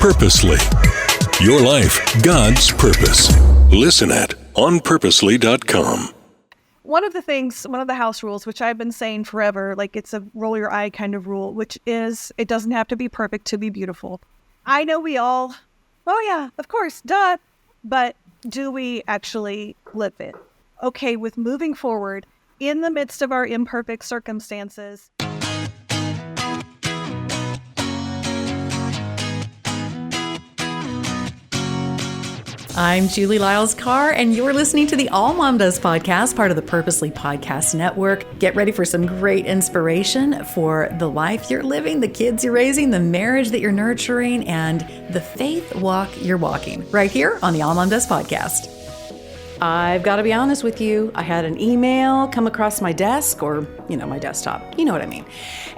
Purposely. Your life, God's purpose. Listen at onpurposely.com. One of the house rules, which I've been saying forever, like it's a roll your eye kind of rule, which is it doesn't have to be perfect to be beautiful. I know we all, oh yeah, of course, duh. But do we actually live it? Okay, with moving forward in the midst of our imperfect circumstances. I'm Julie Lyles Carr, and you're listening to the AllMomDoes podcast, part of the Purposely Podcast Network. Get ready for some great inspiration for the life you're living, the kids you're raising, the marriage that you're nurturing, and the faith walk you're walking, right here on the AllMomDoes podcast. I've got to be honest with you. I had an email come across my desk or, my desktop. You know what I mean.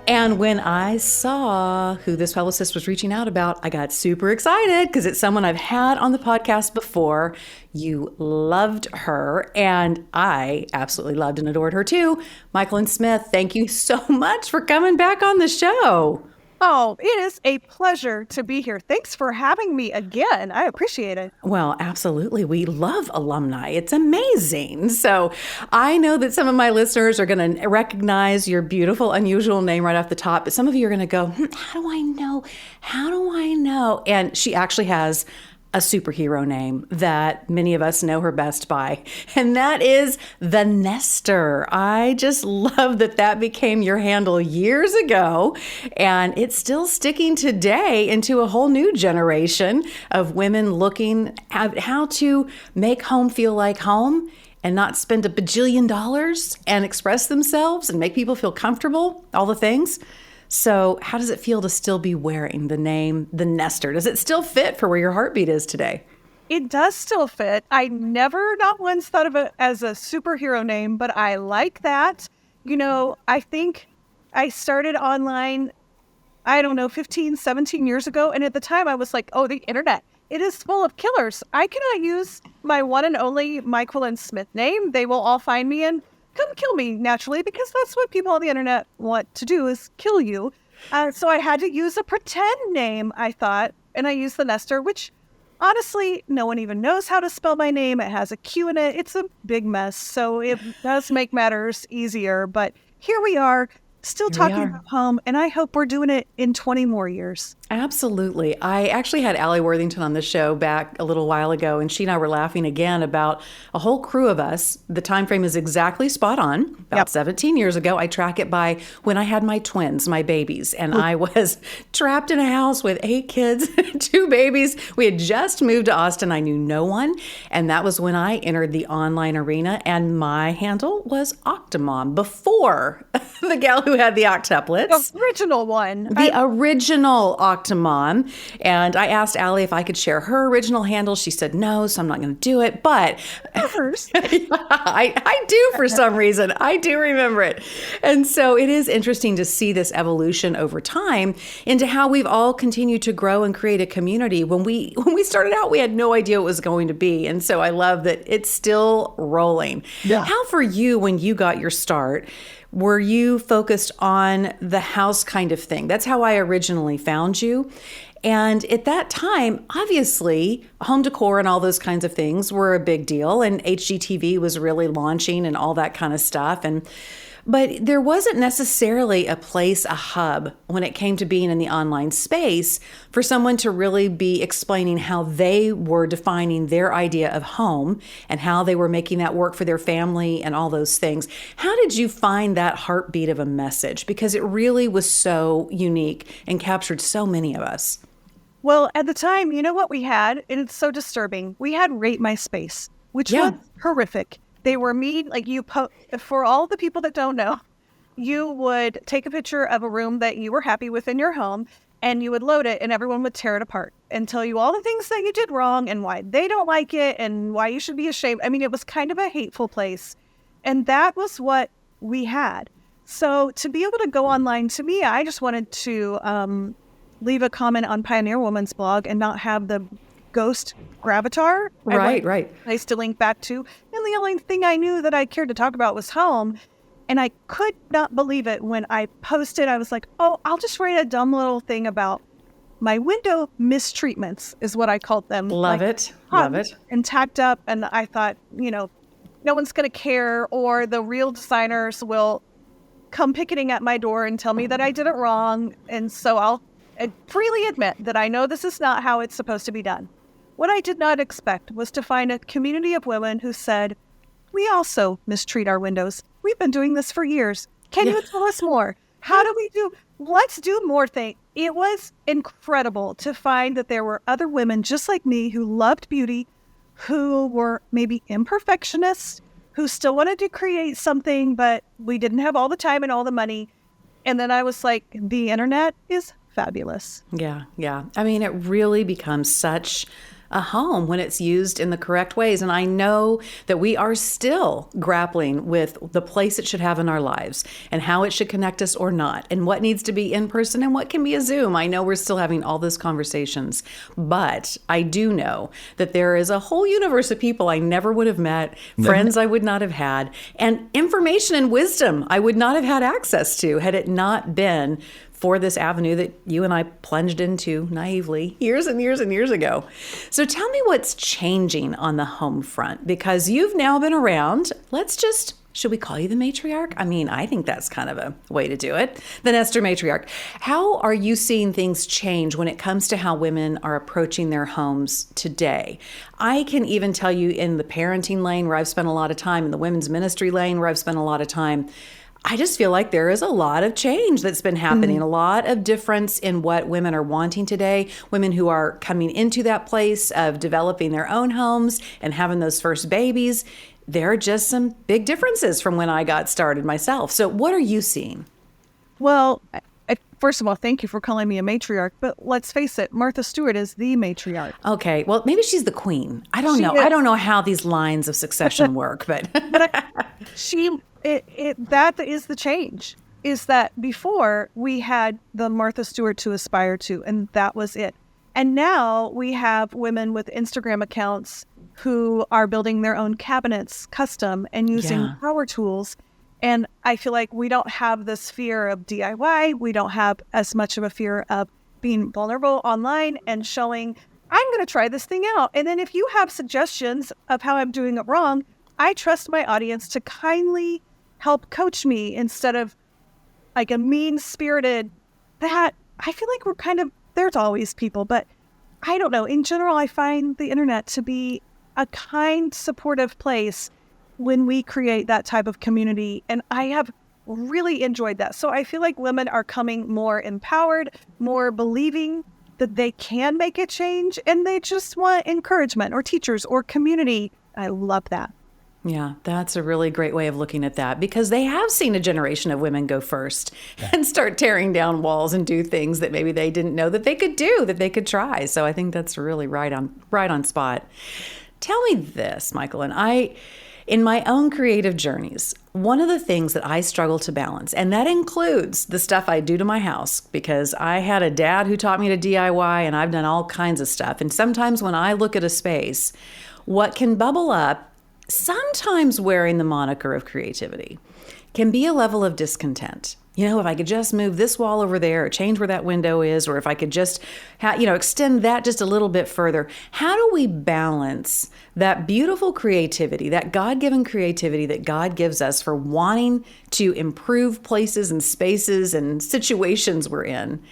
And when I saw who this publicist was reaching out about, I got super excited because it's someone I've had on the podcast before. You loved her, and I absolutely loved and adored her too. Myquillyn Smith, thank you so much for coming back on the show. Oh, it is a pleasure to be here. Thanks for having me again. I appreciate it. Well, absolutely. We love alumni. It's amazing. So I know that some of my listeners are going to recognize your beautiful, unusual name right off the top. But some of you are going to go, how do I know? How do I know? And she actually has a superhero name that many of us know her best by, and that is The Nester. I just love that became your handle years ago, and it's still sticking today into a whole new generation of women looking at how to make home feel like home and not spend $1 bajillion and express themselves and make people feel comfortable, all the things. So how does it feel to still be wearing the name The Nester? Does it still fit for where your heartbeat is today? It does still fit. I never, not once, thought of it as a superhero name, but I like that. I think I started online, 15, 17 years ago. And at the time I was like, oh, the internet, it is full of killers. I cannot use my one and only Myquillyn Smith name. They will all find me and come kill me naturally, because that's what people on the internet want to do, is kill you. So I had to use a pretend name, I thought, and I used The Nester, which honestly, no one even knows how to spell my name. It has a Q in it. It's a big mess. So it does make matters easier. But here we are, still talking about home, and I hope we're doing it in 20 more years. Absolutely. I actually had Allie Worthington on the show back a little while ago, and she and I were laughing again about a whole crew of us. The time frame is exactly spot on. About 17 years ago, I track it by when I had my twins, my babies, and I was trapped in a house with 8 kids, 2 babies. We had just moved to Austin. I knew no one, and that was when I entered the online arena, and my handle was Octomom before the gal who had the octuplets. The original one. The original Octomom. And I asked Allie if I could share her original handle. She said no, so I'm not going to do it. But I do for some reason. I do remember it. And so it is interesting to see this evolution over time into how we've all continued to grow and create a community. When we started out, we had no idea what it was going to be. And so I love that it's still rolling. Yeah. How for you, when you got your start, were you focused on the house kind of thing? That's how I originally found you. And at that time, obviously, home decor and all those kinds of things were a big deal. And HGTV was really launching and all that kind of stuff. But there wasn't necessarily a place, a hub, when it came to being in the online space for someone to really be explaining how they were defining their idea of home and how they were making that work for their family and all those things. How did you find that heartbeat of a message? Because it really was so unique and captured so many of us. Well, at the time, you know what we had? And it's so disturbing. We had Rate My Space, which was horrific. They were mean, like for all the people that don't know, you would take a picture of a room that you were happy with in your home, and you would load it, and everyone would tear it apart and tell you all the things that you did wrong and why they don't like it and why you should be ashamed. I mean, it was kind of a hateful place. And that was what we had. So to be able to go online, to me, I just wanted to leave a comment on Pioneer Woman's blog and not have the ghost gravatar. Right. Place to link back to. And the only thing I knew that I cared to talk about was home. And I could not believe it when I posted. I was like, oh, I'll just write a dumb little thing about my window mistreatments is what I called them. Love it. Love it. And tacked up. And I thought, no one's going to care, or the real designers will come picketing at my door and tell me that I did it wrong. And so I'll freely admit that I know this is not how it's supposed to be done. What I did not expect was to find a community of women who said, we also mistreat our windows. We've been doing this for years. Can you tell us more? How do we do? Let's do more things. It was incredible to find that there were other women just like me who loved beauty, who were maybe imperfectionists, who still wanted to create something, but we didn't have all the time and all the money. And then I was like, the internet is fabulous. Yeah. I mean, it really becomes such a home when it's used in the correct ways. And I know that we are still grappling with the place it should have in our lives and how it should connect us or not, and what needs to be in person and what can be a Zoom. I know we're still having all those conversations, but I do know that there is a whole universe of people I never would have met, friends I would not have had, and information and wisdom I would not have had access to had it not been for this avenue that you and I plunged into naively years and years and years ago. So tell me what's changing on the home front, because you've now been around. Should we call you the matriarch? I mean, I think that's kind of a way to do it. The Nestor matriarch. How are you seeing things change when it comes to how women are approaching their homes today? I can even tell you in the parenting lane where I've spent a lot of time, in the women's ministry lane where I've spent a lot of time, I just feel like there is a lot of change that's been happening, a lot of difference in what women are wanting today, women who are coming into that place of developing their own homes and having those first babies. There are just some big differences from when I got started myself. So what are you seeing? Well, first of all, thank you for calling me a matriarch, but let's face it, Martha Stewart is the matriarch. Okay, well, maybe she's the queen. I don't know. I don't know how these lines of succession work, but that is the change, is that before we had the Martha Stewart to aspire to, and that was it. And now we have women with Instagram accounts who are building their own cabinets custom and using power tools. And I feel like we don't have this fear of DIY. We don't have as much of a fear of being vulnerable online and showing, I'm going to try this thing out. And then if you have suggestions of how I'm doing it wrong, I trust my audience to kindly help coach me instead of like a mean-spirited, that I feel like we're kind of, there's always people, but I don't know. In general, I find the internet to be a kind, supportive place when we create that type of community. And I have really enjoyed that. So I feel like women are coming more empowered, more believing that they can make a change, and they just want encouragement or teachers or community. I love that. Yeah, that's a really great way of looking at that, because they have seen a generation of women go first and start tearing down walls and do things that maybe they didn't know that they could do, that they could try. So I think that's really right on spot. Tell me this, Myquillyn. In my own creative journeys, one of the things that I struggle to balance, and that includes the stuff I do to my house, because I had a dad who taught me to DIY, and I've done all kinds of stuff. And sometimes when I look at a space, what can bubble up, sometimes wearing the moniker of creativity, can be a level of discontent. You know, if I could just move this wall over there or change where that window is, or if I could just, extend that just a little bit further. How do we balance that beautiful creativity, that God-given creativity that God gives us for wanting to improve places and spaces and situations we're in,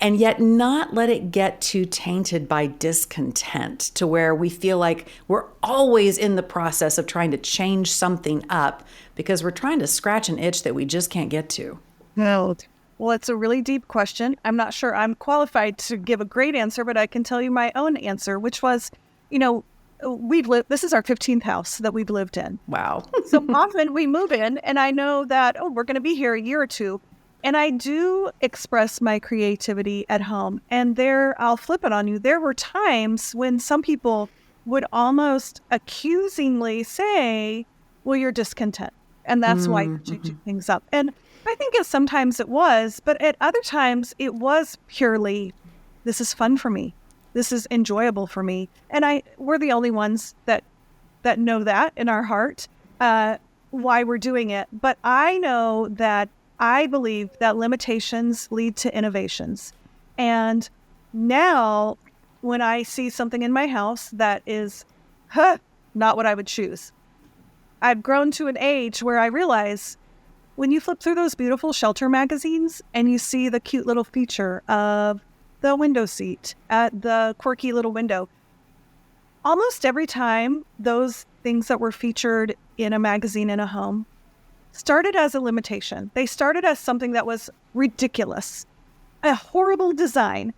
and yet not let it get too tainted by discontent to where we feel like we're always in the process of trying to change something up because we're trying to scratch an itch that we just can't get to? No. Well, it's a really deep question. I'm not sure I'm qualified to give a great answer, but I can tell you my own answer, which was, this is our 15th house that we've lived in. Wow. So often we move in and I know that, we're going to be here a year or two. And I do express my creativity at home. And I'll flip it on you. There were times when some people would almost accusingly say, well, you're discontent. And that's why you're changing things up. And I think sometimes it was, but at other times it was purely, this is fun for me. This is enjoyable for me. And we're the only ones that know that in our heart, why we're doing it. But I know that I believe that limitations lead to innovations. And Now, when I see something in my house that is not what I would choose, I've grown to an age where I realize when you flip through those beautiful shelter magazines and you see the cute little feature of the window seat at the quirky little window, almost every time those things that were featured in a magazine in a home started as a limitation. They started as something that was ridiculous, a horrible design.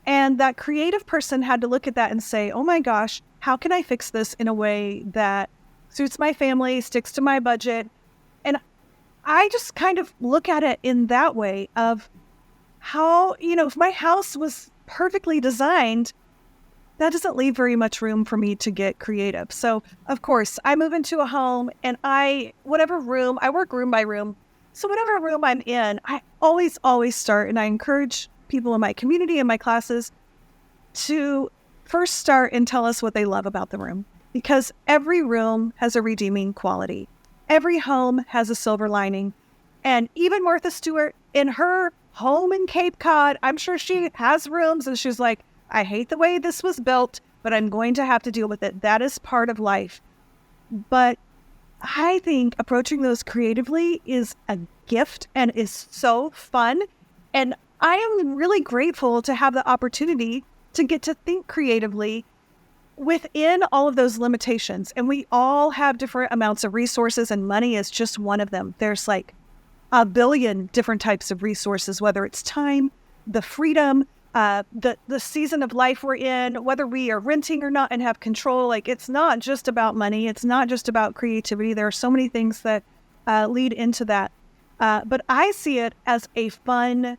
And that creative person had to look at that and say, oh my gosh, how can I fix this in a way that suits my family, sticks to my budget? And I just kind of look at it in that way of how, if my house was perfectly designed, that doesn't leave very much room for me to get creative. So, of course, I move into a home and I work room by room. So whatever room I'm in, I always start, and I encourage people in my community and my classes to first start and tell us what they love about the room. Because every room has a redeeming quality. Every home has a silver lining. And even Martha Stewart, in her home in Cape Cod, I'm sure she has rooms and she's like, I hate the way this was built, but I'm going to have to deal with it. That is part of life. But I think approaching those creatively is a gift and is so fun. And I am really grateful to have the opportunity to get to think creatively within all of those limitations. And we all have different amounts of resources, and money is just one of them. There's like a billion different types of resources, whether it's time, the freedom, the season of life we're in, whether we are renting or not and have control. Like, it's not just about money. It's not just about creativity. There are so many things that lead into that. But I see it as a fun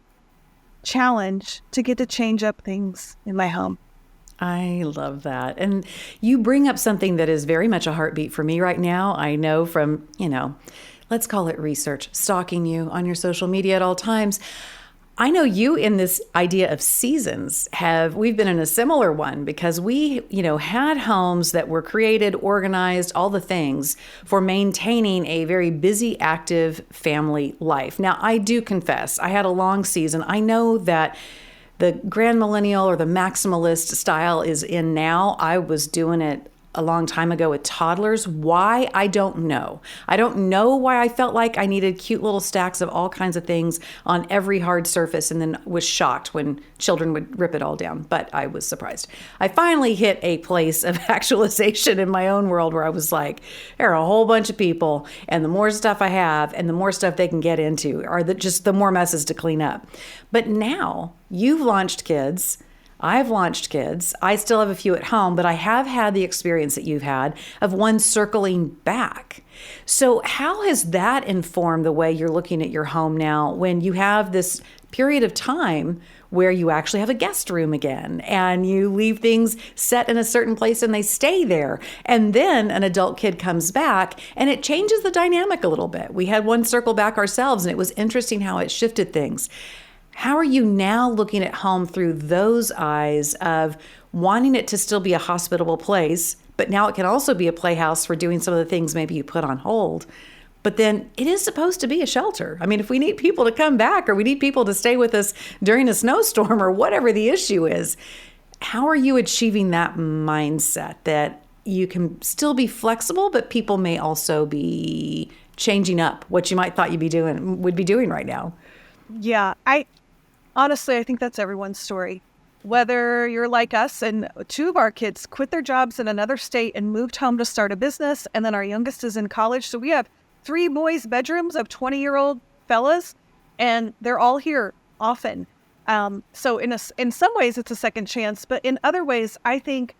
challenge to get to change up things in my home. I love that. And you bring up something that is very much a heartbeat for me right now. I know from, let's call it research, stalking you on your social media at all times. I know you in this idea of seasons we've been in a similar one because we, had homes that were created, organized, all the things for maintaining a very busy, active family life. Now, I do confess, I had a long season. I know that the grand millennial or the maximalist style is in now. I was doing it a long time ago with toddlers. Why? I don't know. I don't know why I felt like I needed cute little stacks of all kinds of things on every hard surface and then was shocked when children would rip it all down. But I was surprised. I finally hit a place of actualization in my own world where I was like, there are a whole bunch of people, and the more stuff I have and the more stuff they can get into are just the more messes to clean up. But now you've launched kids. I've launched kids. I still have a few at home, but I have had the experience that you've had of one circling back. So how has that informed the way you're looking at your home now when you have this period of time where you actually have a guest room again and you leave things set in a certain place and they stay there? And then an adult kid comes back and it changes the dynamic a little bit. We had one circle back ourselves and it was interesting how it shifted things. How are you now looking at home through those eyes of wanting it to still be a hospitable place, but now it can also be a playhouse for doing some of the things maybe you put on hold? But then it is supposed to be a shelter. I mean, if we need people to come back or we need people to stay with us during a snowstorm or whatever the issue is, how are you achieving that mindset that you can still be flexible, but people may also be changing up what you might thought would be doing right now? Yeah, honestly, I think that's everyone's story. Whether you're like us and two of our kids quit their jobs in another state and moved home to start a business, and then our youngest is in college. So we have 3 boys' bedrooms of 20-year-old fellas, and they're all here often. So in some ways, it's a second chance. But in other ways, I think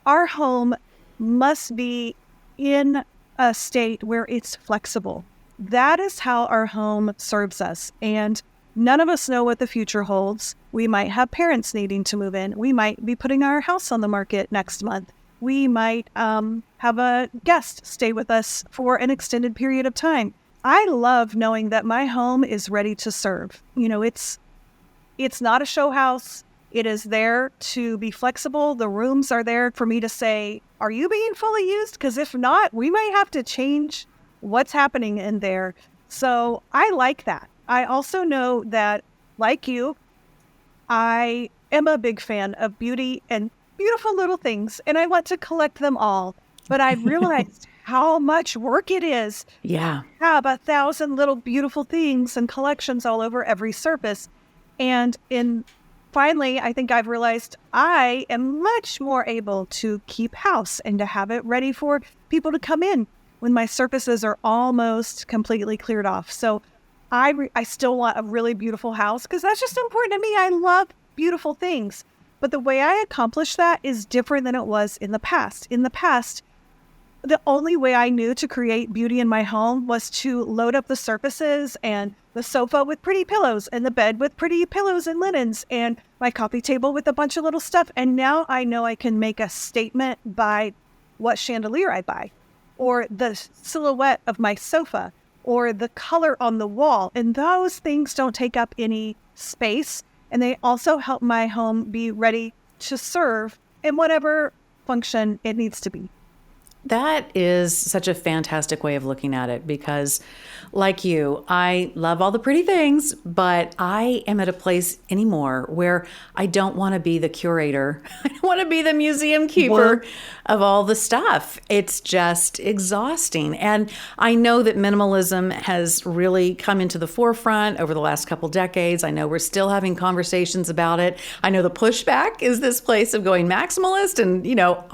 our home must be in a state where it's flexible. That is how our home serves us. And none of us know what the future holds. We might have parents needing to move in. We might be putting our house on the market next month. We might have a guest stay with us for an extended period of time. I love knowing that my home is ready to serve. It's not a show house. It is there to be flexible. The rooms are there for me to say, are you being fully used? Because if not, we might have to change what's happening in there. So I like that. I also know that, like you, I am a big fan of beauty and beautiful little things, and I want to collect them all. But I realized how much work it is. Yeah. Have 1,000 little beautiful things and collections all over every surface. And finally, I think I've realized I am much more able to keep house and to have it ready for people to come in when my surfaces are almost completely cleared off. So I still want a really beautiful house because that's just important to me. I love beautiful things. But the way I accomplish that is different than it was in the past. In the past, the only way I knew to create beauty in my home was to load up the surfaces and the sofa with pretty pillows and the bed with pretty pillows and linens and my coffee table with a bunch of little stuff. And now I know I can make a statement by what chandelier I buy or the silhouette of my sofa or the color on the wall. And those things don't take up any space. And they also help my home be ready to serve in whatever function it needs to be. That is such a fantastic way of looking at it because, like you, I love all the pretty things, but I am at a place anymore where I don't want to be the curator. I don't want to be the museum keeper of all the stuff. It's just exhausting. And I know that minimalism has really come into the forefront over the last couple decades. I know we're still having conversations about it. I know the pushback is this place of going maximalist. And, you know,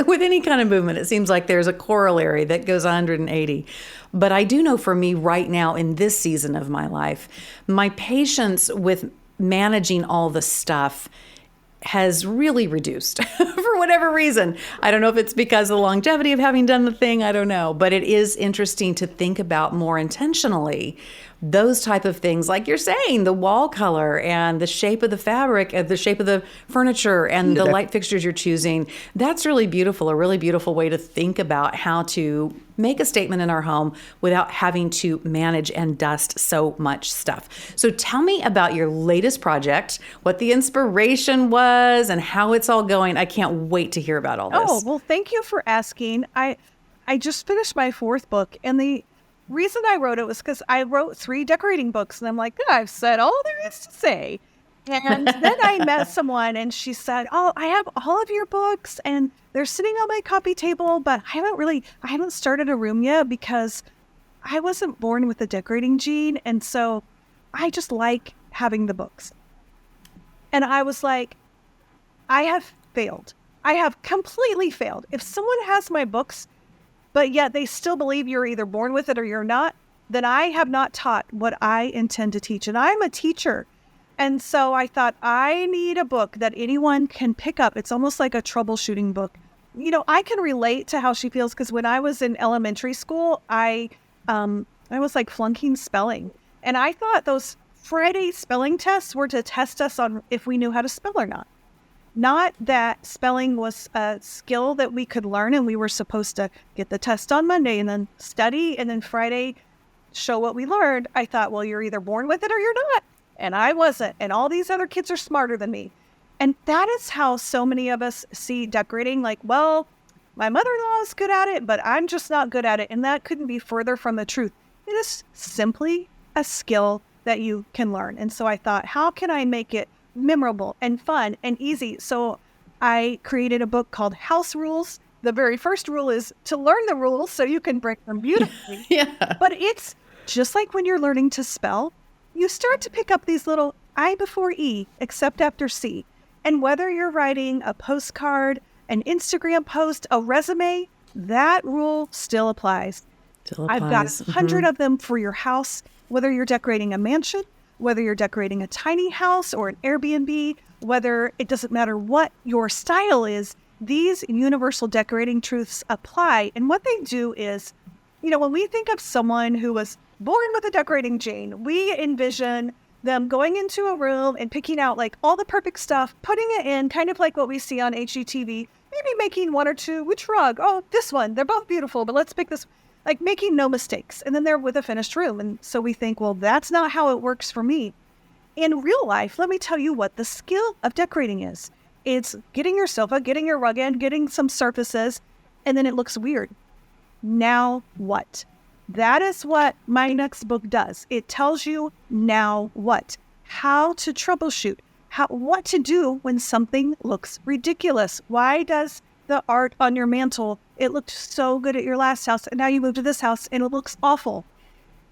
with any kind of movement, it seems like there's a corollary that goes 180. But I do know for me right now in this season of my life, my patience with managing all the stuff has really reduced for whatever reason. I don't know if it's because of the longevity of having done the thing. I don't know. But it is interesting to think about more intentionally those type of things, like you're saying, the wall color and the shape of the fabric, the shape of the furniture and the light fixtures you're choosing. That's really beautiful, a really beautiful way to think about how to make a statement in our home without having to manage and dust so much stuff. So tell me about your latest project, what the inspiration was and how it's all going. I can't wait to hear about all this. Oh, well, thank you for asking. I just finished my 4th book, and the reason I wrote it was because I wrote 3 decorating books, and I'm like, I've said all there is to say. And then I met someone, and she said, oh, I have all of your books, and they're sitting on my coffee table, but I haven't started a room yet because I wasn't born with the decorating gene, and so I just like having the books. And I was like, I have failed. I have completely failed. If someone has my books, but yet they still believe you're either born with it or you're not, then I have not taught what I intend to teach. And I'm a teacher. And so I thought, I need a book that anyone can pick up. It's almost like a troubleshooting book. You know, I can relate to how she feels because when I was in elementary school, I was like flunking spelling. And I thought those Friday spelling tests were to test us on if we knew how to spell or not. Not that spelling was a skill that we could learn and we were supposed to get the test on Monday and then study and then Friday show what we learned. I thought, well, you're either born with it or you're not. And I wasn't. And all these other kids are smarter than me. And that is how so many of us see decorating. Like, well, my mother-in-law is good at it, but I'm just not good at it. And that couldn't be further from the truth. It is simply a skill that you can learn. And so I thought, how can I make it memorable and fun and easy? So I created a book called House Rules. The very first rule is to learn the rules so you can break them beautifully. Yeah. But it's just like when you're learning to spell, you start to pick up these little I before E, except after C. And whether you're writing a postcard, an Instagram post, a resume, that rule still applies. I've got 100 of them for your house, whether you're decorating a mansion, whether you're decorating a tiny house or an Airbnb, whether it doesn't matter what your style is, these universal decorating truths apply. And what they do is, you know, when we think of someone who was born with a decorating gene, we envision them going into a room and picking out like all the perfect stuff, putting it in, kind of like what we see on HGTV, maybe making one or two, which rug? Oh, this one, they're both beautiful, but let's pick this, like making no mistakes. And then they're with a finished room. And so we think, well, that's not how it works for me. In real life, let me tell you what the skill of decorating is. It's getting your sofa, getting your rug in, getting some surfaces, and then it looks weird. Now what? That is what my next book does. It tells you now what, how to troubleshoot, what to do when something looks ridiculous. Why does the art on your mantle, it looked so good at your last house, and now you move to this house and it looks awful?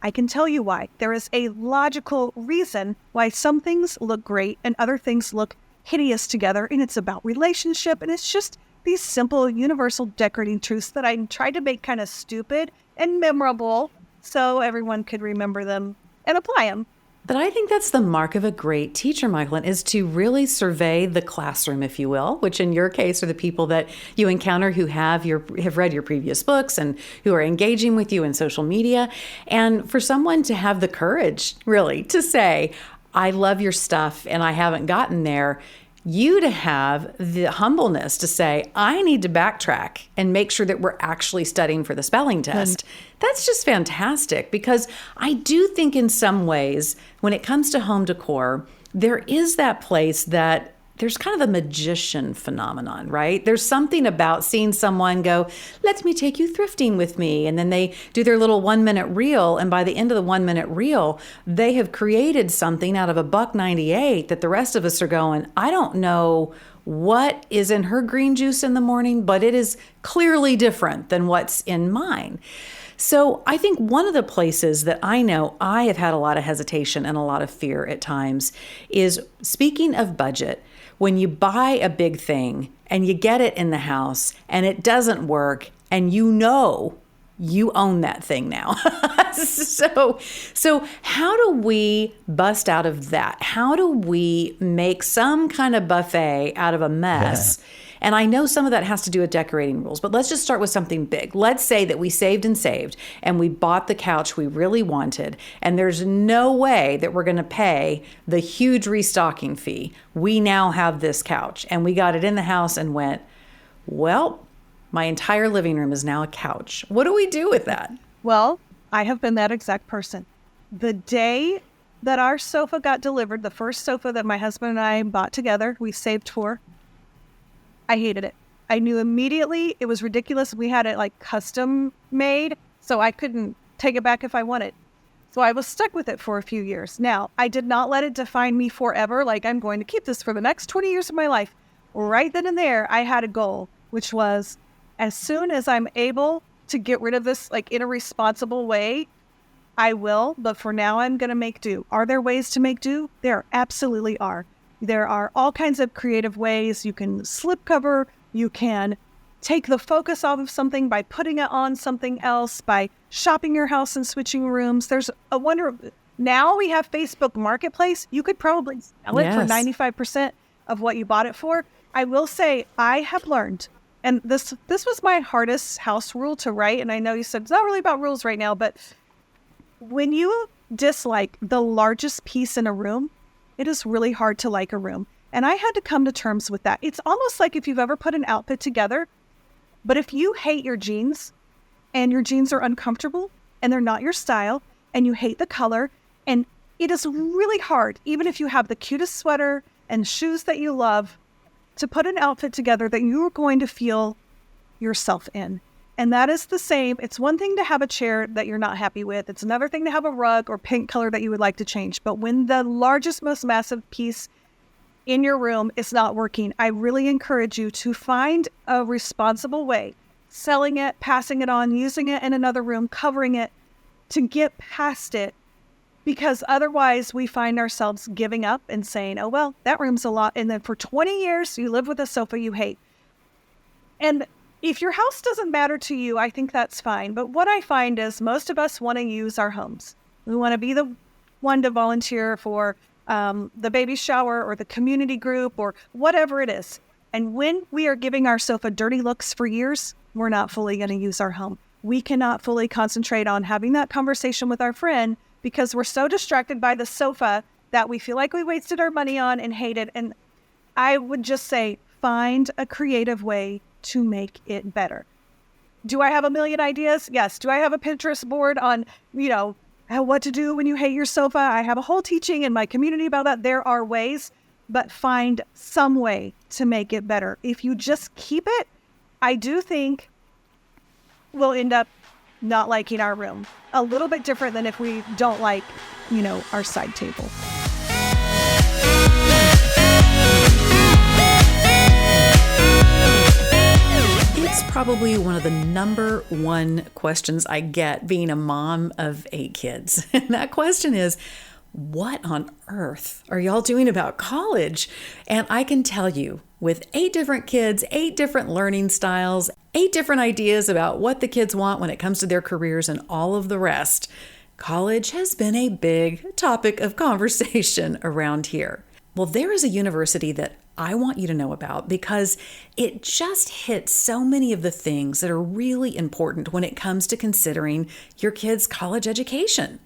I can tell you why. There is a logical reason why some things look great and other things look hideous together, and it's about relationship, and it's just these simple universal decorating truths that I tried to make kind of stupid and memorable so everyone could remember them and apply them. But I think that's the mark of a great teacher, Myquillyn, is to really survey the classroom, if you will, which in your case are the people that you encounter who have read your previous books and who are engaging with you in social media. And for someone to have the courage, really, to say, I love your stuff and I haven't gotten there, you to have the humbleness to say, I need to backtrack and make sure that we're actually studying for the spelling test. That's just fantastic, because I do think in some ways, when it comes to home decor, there is that place that there's kind of a magician phenomenon, right? There's something about seeing someone go, let me take you thrifting with me. And then they do their little 1-minute reel. And by the end of the 1-minute reel, they have created something out of $1.98 that the rest of us are going, I don't know what is in her green juice in the morning, but it is clearly different than what's in mine. So I think one of the places that I know I have had a lot of hesitation and a lot of fear at times is, speaking of budget, when you buy a big thing and you get it in the house and it doesn't work and you know you own that thing now. So how do we bust out of that? How do we make some kind of buffet out of a mess? And I know some of that has to do with decorating rules, but let's just start with something big. Let's say that we saved and we bought the couch we really wanted, and there's no way that we're going to pay the huge restocking fee. We now have this couch, and we got it in the house and went, well, my entire living room is now a couch. What do we do with that? Well, I have been that exact person. The day that our sofa got delivered, the first sofa that my husband and I bought together, we saved for, I hated it. I knew immediately it was ridiculous. We had it like custom made, so I couldn't take it back if I wanted. So I was stuck with it for a few years. Now, I did not let it define me forever, like I'm going to keep this for the next 20 years of my life. Right then and there, I had a goal, which was, as soon as I'm able to get rid of this like in a responsible way, I will. But for now, I'm going to make do. Are there ways to make do? There absolutely are. There are all kinds of creative ways. You can slip cover. You can take the focus off of something by putting it on something else, by shopping your house and switching rooms. There's a wonder. Now we have Facebook Marketplace. You could probably sell it for 95% of what you bought it for. I will say I have learned, and this was my hardest house rule to write. And I know you said it's not really about rules right now, but when you dislike the largest piece in a room, it is really hard to like a room. And I had to come to terms with that. It's almost like if you've ever put an outfit together, but if you hate your jeans and your jeans are uncomfortable and they're not your style and you hate the color, and it is really hard, even if you have the cutest sweater and shoes that you love, to put an outfit together that you are going to feel yourself in. And that is the same. It's one thing to have a chair that you're not happy with. It's another thing to have a rug or paint color that you would like to change. But when the largest, most massive piece in your room is not working, I really encourage you to find a responsible way, selling it, passing it on, using it in another room, covering it, to get past it. Because otherwise we find ourselves giving up and saying, oh, well, that room's a lot. And then for 20 years, you live with a sofa you hate. And if your house doesn't matter to you, I think that's fine. But what I find is most of us want to use our homes. We want to be the one to volunteer for the baby shower or the community group or whatever it is. And when we are giving our sofa dirty looks for years, we're not fully going to use our home. We cannot fully concentrate on having that conversation with our friend because we're so distracted by the sofa that we feel like we wasted our money on and hate it. And I would just say, find a creative way to make it better. Do I have a million ideas? Yes. Do I have a Pinterest board on, what to do when you hate your sofa? I have a whole teaching in my community about that. There are ways, but find some way to make it better. If you just keep it, I do think we'll end up not liking our room. A little bit different than if we don't like, our side table. probably one of the number one questions I get being a mom of 8 kids. And that question is, what on earth are y'all doing about college? And I can tell you, with 8 different kids, 8 different learning styles, 8 different ideas about what the kids want when it comes to their careers and all of the rest, college has been a big topic of conversation around here. Well, there is a university that I want you to know about because it just hits so many of the things that are really important when it comes to considering your kids' college education.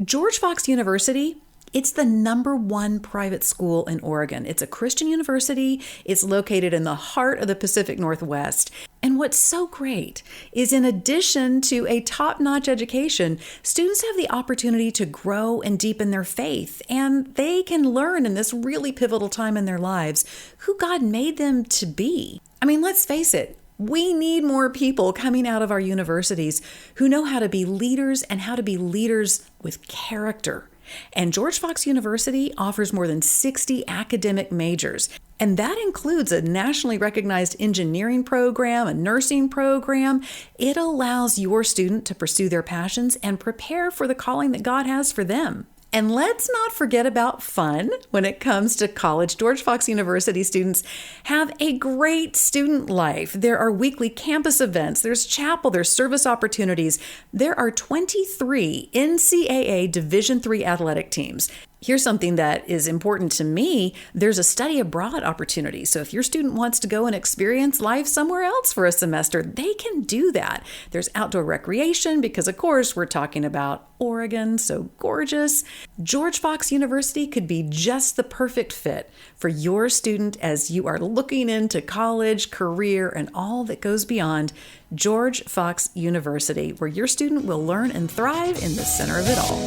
George Fox University, it's the #1 private school in Oregon. It's a Christian university. It's located in the heart of the Pacific Northwest. And what's so great is in addition to a top-notch education, students have the opportunity to grow and deepen their faith, and they can learn in this really pivotal time in their lives who God made them to be. I mean, let's face it. We need more people coming out of our universities who know how to be leaders and how to be leaders with character. And George Fox University offers more than 60 academic majors. And that includes a nationally recognized engineering program, a nursing program. It allows your student to pursue their passions and prepare for the calling that God has for them. And let's not forget about fun when it comes to college. George Fox University students have a great student life. There are weekly campus events, there's chapel, there's service opportunities. There are 23 NCAA Division III athletic teams. Here's something that is important to me. There's a study abroad opportunity. So if your student wants to go and experience life somewhere else for a semester, they can do that. There's outdoor recreation because, of course, we're talking about Oregon, so gorgeous. George Fox University could be just the perfect fit for your student as you are looking into college, career, and all that goes beyond. George Fox University, where your student will learn and thrive in the center of it all.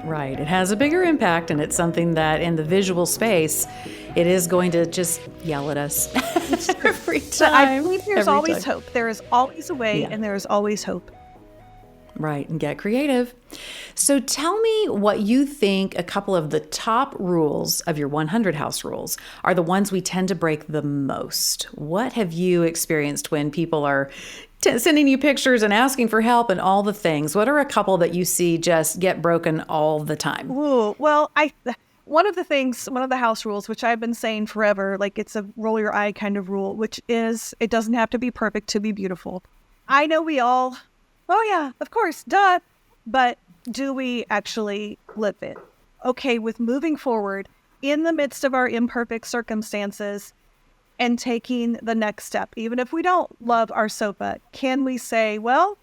Right. It has a bigger impact, and it's something that in the visual space, it is going to just yell at us every time. I believe there's always hope. There is always a way, and there is always hope. Right, and get creative. So tell me what you think a couple of the top rules of your 100 house rules are the ones we tend to break the most. What have you experienced when people are sending you pictures and asking for help and all the things? What are a couple that you see just get broken all the time? Ooh, well, one of the house rules, which I've been saying forever, like it's a roll your eye kind of rule, which is it doesn't have to be perfect to be beautiful. I know we all, oh yeah, of course, duh. But do we actually live it? Okay, with moving forward in the midst of our imperfect circumstances and taking the next step, even if we don't love our sofa, can we say, well,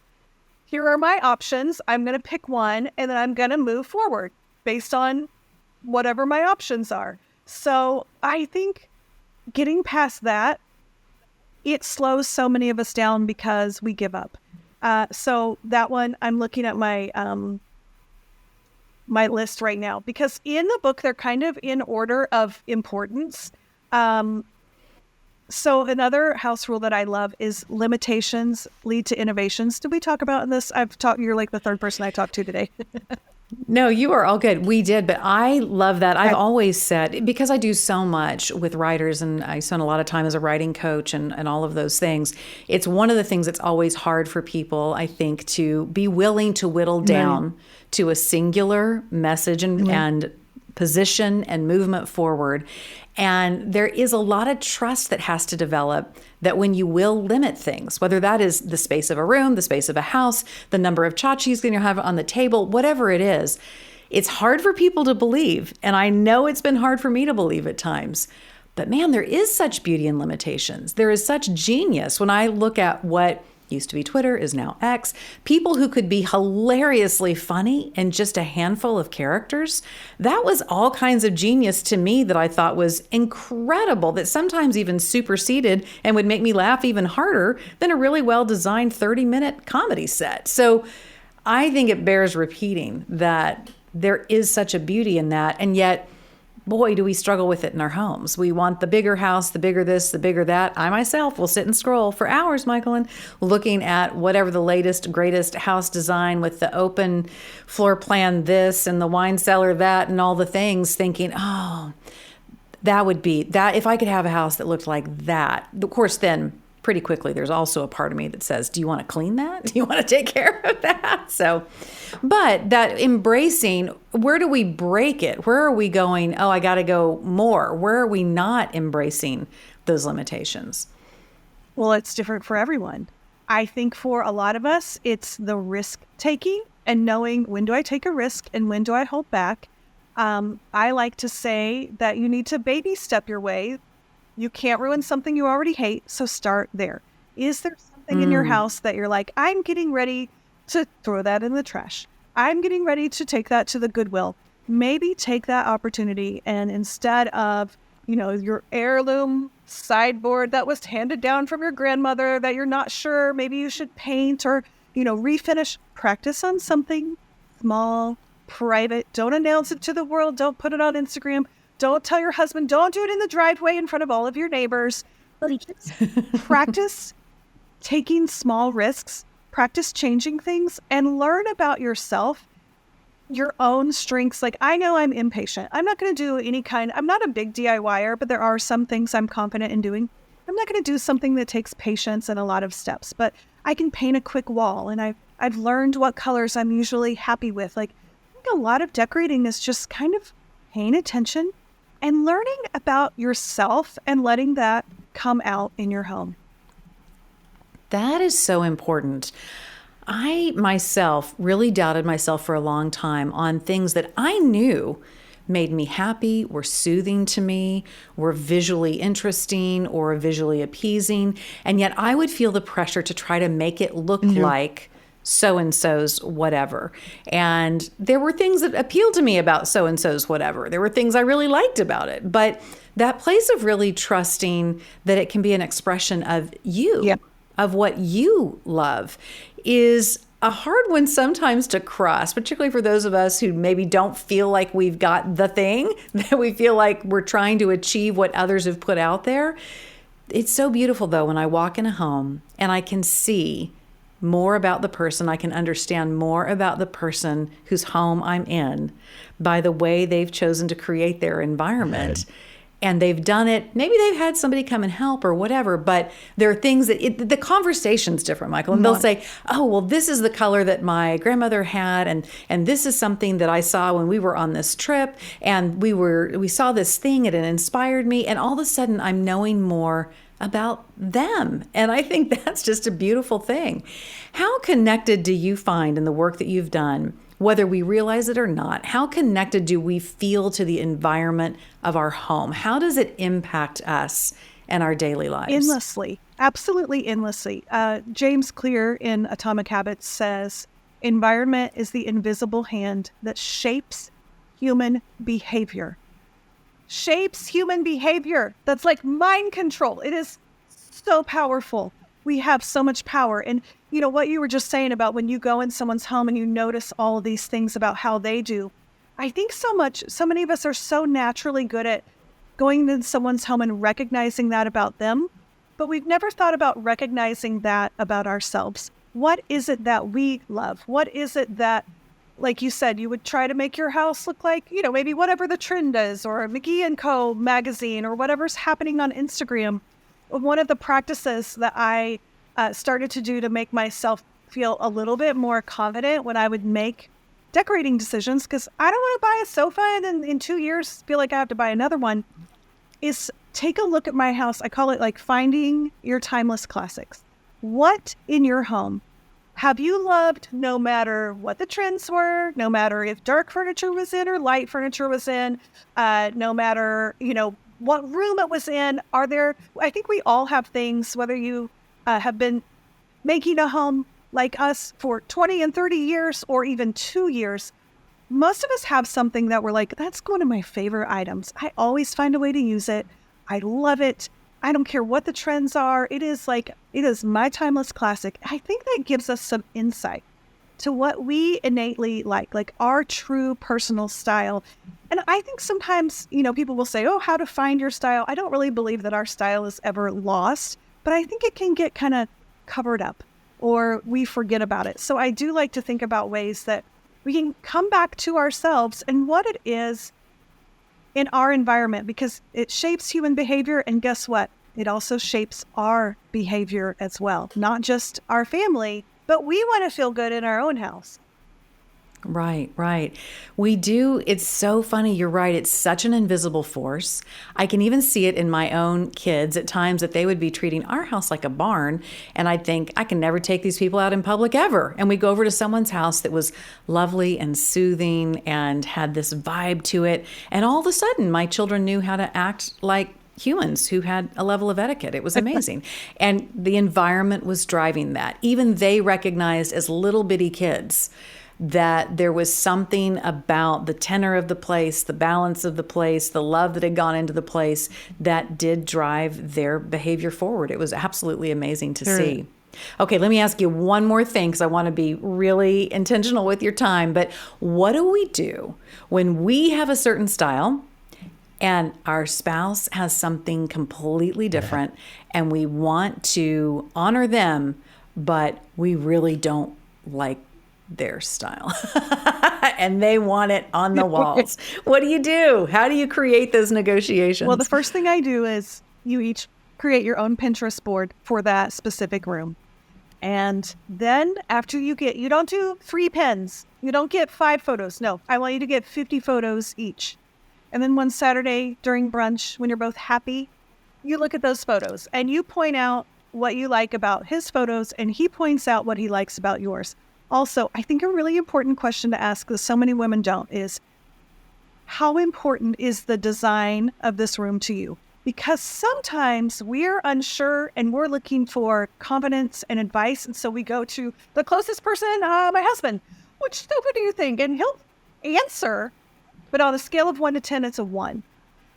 here are my options. I'm going to pick one and then I'm going to move forward based on whatever my options are. So I think getting past that, it slows so many of us down because we give up. So that one, I'm looking at my my list right now because in the book, they're kind of in order of importance. So another house rule that I love is limitations lead to innovations. Did we talk about this? You're like the third person I talked to today. No, you are all good. We did, but I love that. I've always said, because I do so much with writers and I spend a lot of time as a writing coach and all of those things, it's one of the things that's always hard for people, I think, to be willing to whittle down to a singular message and position and movement forward. And there is a lot of trust that has to develop that when you will limit things, whether that is the space of a room, the space of a house, the number of tchotchkes you're going to have on the table, whatever it is, it's hard for people to believe. And I know it's been hard for me to believe at times. But man, there is such beauty in limitations. There is such genius. When I look at what used to be Twitter, is now X, people who could be hilariously funny in just a handful of characters, that was all kinds of genius to me that I thought was incredible, that sometimes even superseded and would make me laugh even harder than a really well-designed 30-minute comedy set. So I think it bears repeating that there is such a beauty in that, and yet boy, do we struggle with it in our homes. We want the bigger house, the bigger this, the bigger that. I myself will sit and scroll for hours, Myquillyn, looking at whatever the latest, greatest house design with the open floor plan this and the wine cellar that and all the things, thinking, oh, That would be that. If I could have a house that looked like that, of course, then pretty quickly, there's also a part of me that says, do you want to clean that? Do you want to take care of that? So, but that embracing, where do we break it? Where are we going, oh, I got to go more? Where are we not embracing those limitations? Well, it's different for everyone. I think for a lot of us, it's the risk taking and knowing when do I take a risk and when do I hold back. I like to say that you need to baby step your way. You can't ruin something you already hate, so start there. Is there something in your house that you're like, I'm getting ready to throw that in the trash? I'm getting ready to take that to the Goodwill. Maybe take that opportunity and instead of, your heirloom sideboard that was handed down from your grandmother that you're not sure, maybe you should paint or, refinish, practice on something small, private. Don't announce it to the world. Don't put it on Instagram. Don't tell your husband. Don't do it in the driveway in front of all of your neighbors. Practice taking small risks, practice changing things, and learn about yourself, your own strengths. Like, I know I'm impatient. I'm not going to do I'm not a big DIYer, but there are some things I'm confident in doing. I'm not going to do something that takes patience and a lot of steps, but I can paint a quick wall, and I've learned what colors I'm usually happy with. Like, I think a lot of decorating is just kind of paying attention and learning about yourself and letting that come out in your home. That is so important. I myself really doubted myself for a long time on things that I knew made me happy, were soothing to me, were visually interesting or visually appeasing. And yet I would feel the pressure to try to make it look like so-and-so's whatever. And there were things that appealed to me about so-and-so's whatever. There were things I really liked about it. But that place of really trusting that it can be an expression of you, of what you love, is a hard one sometimes to cross, particularly for those of us who maybe don't feel like we've got the thing, that we feel like we're trying to achieve what others have put out there. It's so beautiful, though, when I walk in a home and I can see more about the person, I can understand more about the person whose home I'm in by the way they've chosen to create their environment. Right. And they've done it, maybe they've had somebody come and help or whatever, but there are things that the conversation's different, Michael. And they'll say, oh, well, this is the color that my grandmother had, and this is something that I saw when we were on this trip, and we saw this thing and it inspired me, and all of a sudden I'm knowing more about them. And I think that's just a beautiful thing. How connected do you find in the work that you've done, whether we realize it or not, how connected do we feel to the environment of our home? How does it impact us and our daily lives? Endlessly. Absolutely endlessly. James Clear in Atomic Habits says, environment is the invisible hand that shapes human behavior. Shapes human behavior. That's like mind control. It is so powerful. We have so much power. And what you were just saying about when you go in someone's home and you notice all of these things about how they do. I think so many of us are so naturally good at going into someone's home and recognizing that about them, but we've never thought about recognizing that about ourselves. What is it that we love? What is it that, like you said, you would try to make your house look like, maybe whatever the trend is, or McGee & Co. magazine, or whatever's happening on Instagram. One of the practices that I started to do to make myself feel a little bit more confident when I would make decorating decisions, because I don't want to buy a sofa and then in 2 years feel like I have to buy another one, is take a look at my house. I call it like finding your timeless classics. What in your home have you loved no matter what the trends were, no matter if dark furniture was in or light furniture was in, no matter, what room it was in? I think we all have things, whether you have been making a home like us for 20 and 30 years or even 2 years, most of us have something that we're like, that's one of my favorite items. I always find a way to use it. I love it. I don't care what the trends are. It is my timeless classic. I think that gives us some insight to what we innately like our true personal style. And I think sometimes, people will say, oh, how to find your style. I don't really believe that our style is ever lost, but I think it can get kind of covered up or we forget about it. So I do like to think about ways that we can come back to ourselves and what it is in our environment, because it shapes human behavior. And guess what? It also shapes our behavior as well, not just our family, but we want to feel good in our own house. Right, right. We do. It's so funny. You're right. It's such an invisible force. I can even see it in my own kids at times that they would be treating our house like a barn. And I'd think, I can never take these people out in public ever. And we go over to someone's house that was lovely and soothing and had this vibe to it. And all of a sudden, my children knew how to act like humans who had a level of etiquette. It was amazing. And the environment was driving that. Even they recognized as little bitty kids that there was something about the tenor of the place, the balance of the place, the love that had gone into the place that did drive their behavior forward. It was absolutely amazing to see. Okay, let me ask you one more thing because I want to be really intentional with your time. But what do we do when we have a certain style and our spouse has something completely different and we want to honor them, but we really don't like their style and they want it on the walls? What do? How do you create those negotiations? Well, the first thing I do is you each create your own Pinterest board for that specific room. And then after you don't do 3 pens. You don't get 5 photos. No, I want you to get 50 photos each. And then one Saturday during brunch, when you're both happy, you look at those photos and you point out what you like about his photos and he points out what he likes about yours. Also, I think a really important question to ask, that so many women don't, is how important is the design of this room to you? Because sometimes we're unsure and we're looking for confidence and advice. And so we go to the closest person, my husband, what do you think? And he'll answer, but on a scale of 1 to 10, it's a 1.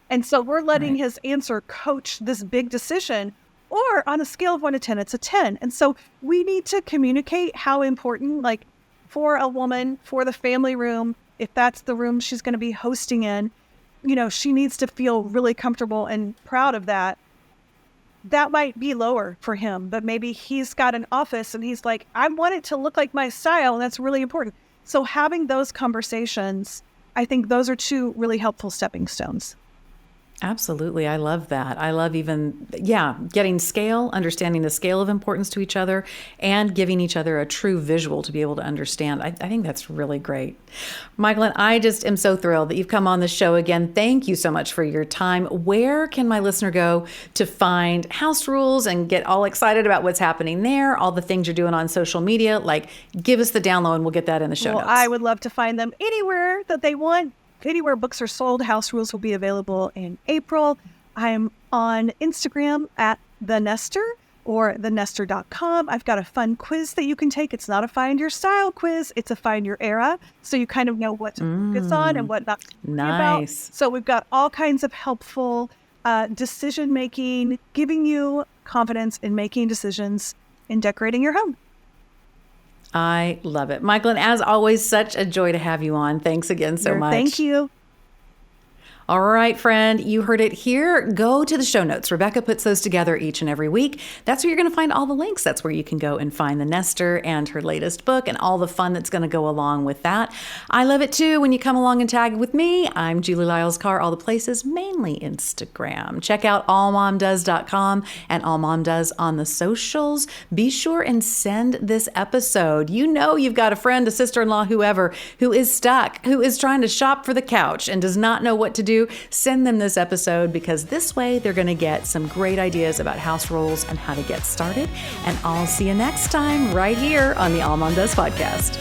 And so we're letting his answer coach this big decision. Or on a scale of 1 to 10, it's a 10. And so we need to communicate how important, like for a woman, for the family room, if that's the room she's going to be hosting in, she needs to feel really comfortable and proud of that. That might be lower for him, but maybe he's got an office and he's like, I want it to look like my style. And that's really important. So having those conversations, I think those are 2 really helpful stepping stones. Absolutely. I love that. I love getting scale, understanding the scale of importance to each other and giving each other a true visual to be able to understand. I think that's really great. Myquillyn, I just am so thrilled that you've come on the show again. Thank you so much for your time. Where can my listener go to find House Rules and get all excited about what's happening there, all the things you're doing on social media? Like, give us the down low and we'll get that in the show notes. I would love to find them anywhere that they want. Anywhere books are sold. House Rules will be available in April. I'm on Instagram at The Nester or thenester.com. I've got a fun quiz that you can take. It's not a find your style quiz. It's a find your era. So you kind of know what to focus on and what not to worry about. So we've got all kinds of helpful decision making, giving you confidence in making decisions in decorating your home. I love it. Myquillyn, as always, such a joy to have you on. Thanks again so much. Thank you. All right, friend, you heard it here. Go to the show notes. Rebecca puts those together each and every week. That's where you're going to find all the links. That's where you can go and find the Nester and her latest book and all the fun that's going to go along with that. I love it too when you come along and tag with me. I'm Julie Lyles Carr, all the places, mainly Instagram. Check out AllMomDoes.com and AllMomDoes on the socials. Be sure and send this episode. You know you've got a friend, a sister-in-law, whoever, who is stuck, who is trying to shop for the couch and does not know what to do. Send them this episode because this way they're going to get some great ideas about house rules and how to get started. And I'll see you next time right here on the AllMomDoes podcast.